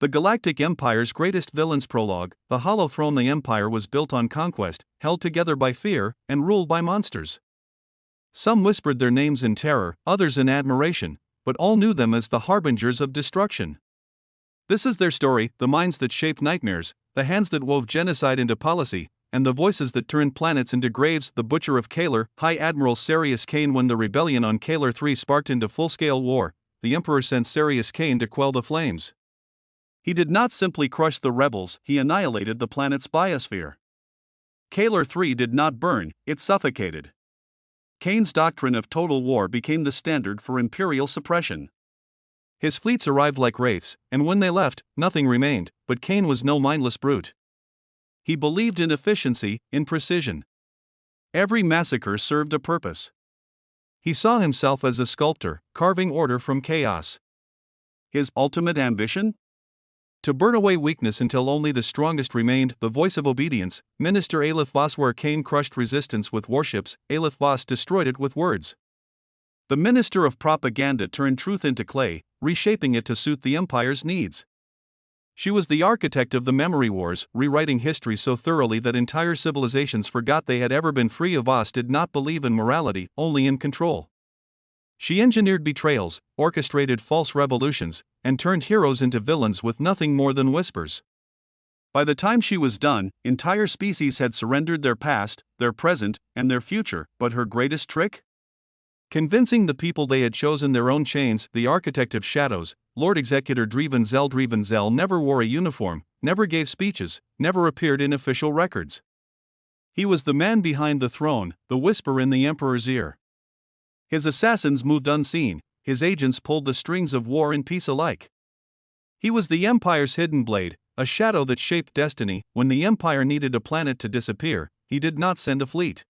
The Galactic Empire's greatest villains prologue. The Hollow Throne. The Empire was built on conquest, held together by fear, and ruled by monsters. Some whispered their names in terror, others in admiration, but all knew them as the harbingers of destruction. This is their story: the minds that shaped nightmares, the hands that wove genocide into policy, and the voices that turned planets into graves. The Butcher of Kalar. High Admiral Sarius Kane. When the rebellion on Kalar 3 sparked into full-scale war, the Emperor sent Sarius Kane to quell the flames. He did not simply crush the rebels, he annihilated the planet's biosphere. Kalar 3 did not burn, it suffocated. Kane's doctrine of total war became the standard for imperial suppression. His fleets arrived like wraiths, and when they left, nothing remained, but Kane was no mindless brute. He believed in efficiency, in precision. Every massacre served a purpose. He saw himself as a sculptor, carving order from chaos. His ultimate ambition? To burn away weakness until only the strongest remained. The voice of obedience. Minister Aleph Voss. Where Kane crushed resistance with warships, Aleph Voss destroyed it with words. The minister of propaganda turned truth into clay, reshaping it to suit the Empire's needs. She was the architect of the memory wars, rewriting history so thoroughly that entire civilizations forgot they had ever been free. Voss did not believe in morality, only in control. She engineered betrayals, orchestrated false revolutions, and turned heroes into villains with nothing more than whispers. By the time she was done, entire species had surrendered their past, their present, and their future. But her greatest trick? Convincing the people they had chosen their own chains. The architect of shadows, Lord Executor Driven Zell never wore a uniform, never gave speeches, never appeared in official records. He was the man behind the throne, the whisper in the Emperor's ear. His assassins moved unseen, his agents pulled the strings of war and peace alike. He was the Empire's hidden blade, a shadow that shaped destiny. When the Empire needed a planet to disappear, he did not send a fleet.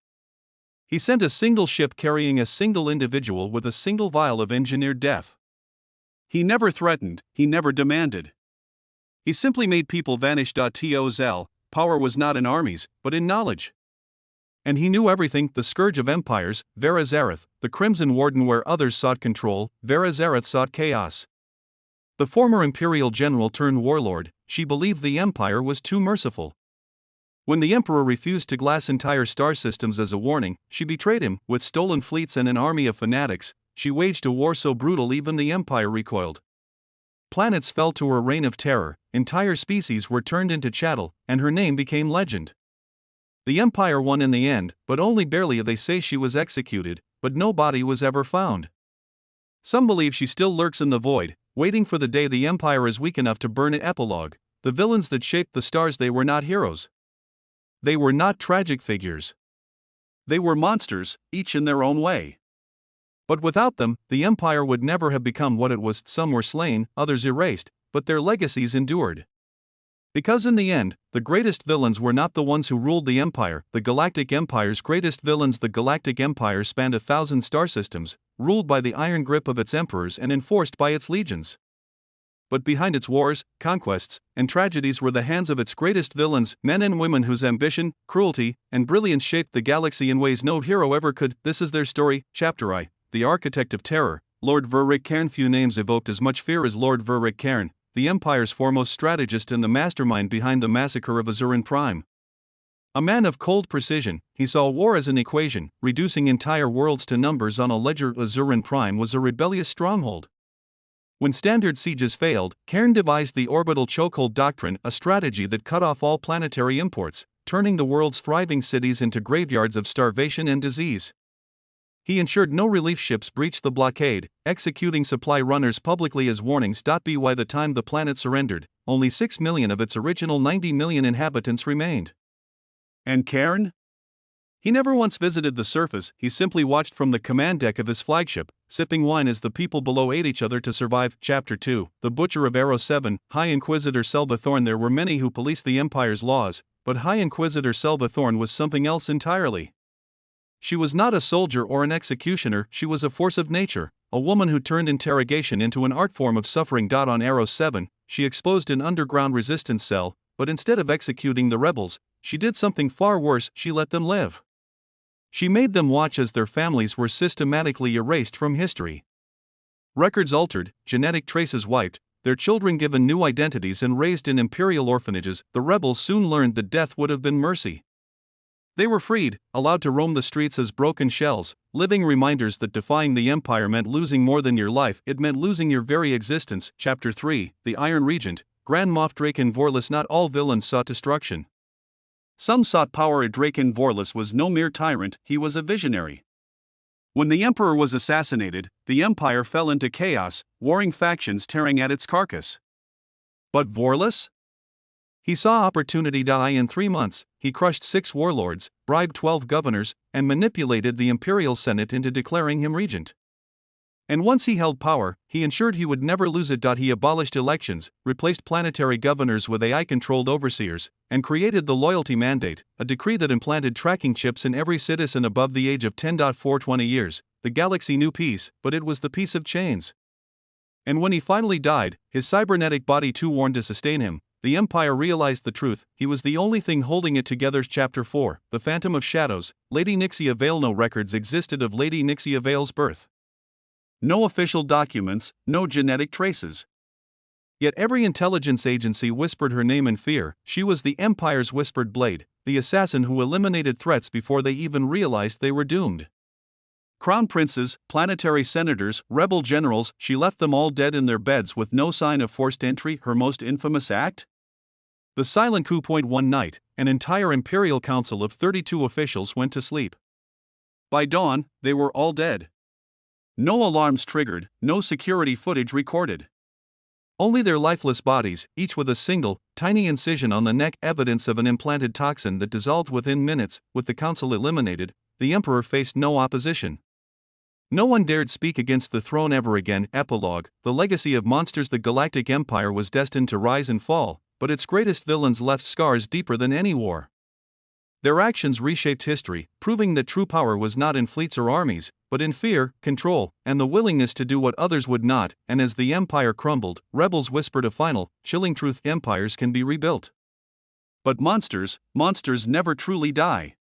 He sent a single ship carrying a single individual with a single vial of engineered death. He never threatened, he never demanded. He simply made people vanish. Tzl, power was not in armies, but in knowledge. And he knew everything. The scourge of empires, Vera Zareth, the Crimson Warden. Where others sought control, Vera Zareth sought chaos. The former imperial general turned warlord, she believed the empire was too merciful. When the emperor refused to glass entire star systems as a warning, she betrayed him. With stolen fleets and an army of fanatics, she waged a war so brutal even the empire recoiled. Planets fell to her reign of terror, entire species were turned into chattel, and her name became legend. The Empire won in the end, but only barely. They say she was executed, but no body was ever found. Some believe she still lurks in the void, waiting for the day the Empire is weak enough to burn it. Epilogue. The villains that shaped the stars. They were not heroes. They were not tragic figures. They were monsters, each in their own way. But without them, the Empire would never have become what it was. Some were slain, others erased, but their legacies endured. Because in the end, the greatest villains were not the ones who ruled the Empire. The Galactic Empire's greatest villains. The Galactic Empire spanned 1,000 star systems, ruled by the iron grip of its emperors and enforced by its legions. But behind its wars, conquests, and tragedies were the hands of its greatest villains, men and women whose ambition, cruelty, and brilliance shaped the galaxy in ways no hero ever could. This is their story. Chapter I. The Architect of Terror, Lord Verrick Cairn. Few names evoked as much fear as Lord Verrick Cairn, the Empire's foremost strategist and the mastermind behind the massacre of Azuran Prime. A man of cold precision, he saw war as an equation, reducing entire worlds to numbers on a ledger. Azuran Prime was a rebellious stronghold. When standard sieges failed, Cairn devised the orbital chokehold doctrine, a strategy that cut off all planetary imports, turning the world's thriving cities into graveyards of starvation and disease. He ensured no relief ships breached the blockade, executing supply runners publicly as warnings. By the time the planet surrendered, only 6 million of its original 90 million inhabitants remained. And Cairn? He never once visited the surface. He simply watched from the command deck of his flagship, sipping wine as the people below ate each other to survive. Chapter 2. The Butcher of Arrow 7. High Inquisitor Selva Thorn. There were many who policed the Empire's laws, but High Inquisitor Selva Thorn was something else entirely. She was not a soldier or an executioner, she was a force of nature, a woman who turned interrogation into an art form of suffering. On Arrow 7, she exposed an underground resistance cell, but instead of executing the rebels, she did something far worse: she let them live. She made them watch as their families were systematically erased from history. Records altered, genetic traces wiped, their children given new identities and raised in imperial orphanages, the rebels soon learned that death would have been mercy. They were freed, allowed to roam the streets as broken shells, living reminders that defying the Empire meant losing more than your life, it meant losing your very existence. Chapter 3, The Iron Regent, Grand Moff Draken Vorlis. Not all villains sought destruction. Some sought power. Draken Vorlis was no mere tyrant, he was a visionary. When the Emperor was assassinated, the Empire fell into chaos, warring factions tearing at its carcass. But Vorlis? He saw opportunity. In 3 months, he crushed 6 warlords, bribed 12 governors, and manipulated the Imperial Senate into declaring him regent. And once he held power, he ensured he would never lose it. He abolished elections, replaced planetary governors with AI-controlled overseers, and created the Loyalty Mandate, a decree that implanted tracking chips in every citizen above the age of 10. For 20 years, the galaxy knew peace, but it was the peace of chains. And when he finally died, his cybernetic body too worn to sustain him, the Empire realized the truth: he was the only thing holding it together. Chapter 4, The Phantom of Shadows, Lady Nixia Vale. No records existed of Lady Nixia Vale's birth. No official documents, no genetic traces. Yet every intelligence agency whispered her name in fear. She was the Empire's whispered blade, the assassin who eliminated threats before they even realized they were doomed. Crown princes, planetary senators, rebel generals, she left them all dead in their beds with no sign of forced entry. Her most infamous act? The silent coup. One night, an entire Imperial Council of 32 officials went to sleep. By dawn, they were all dead. No alarms triggered, no security footage recorded. Only their lifeless bodies, each with a single, tiny incision on the neck, evidence of an implanted toxin that dissolved within minutes. With the council eliminated, the Emperor faced no opposition. No one dared speak against the throne ever again. Epilogue: The legacy of monsters. The Galactic Empire was destined to rise and fall, but its greatest villains left scars deeper than any war. Their actions reshaped history, proving that true power was not in fleets or armies, but in fear, control, and the willingness to do what others would not. And as the Empire crumbled, rebels whispered a final, chilling truth: empires can be rebuilt. But monsters never truly die.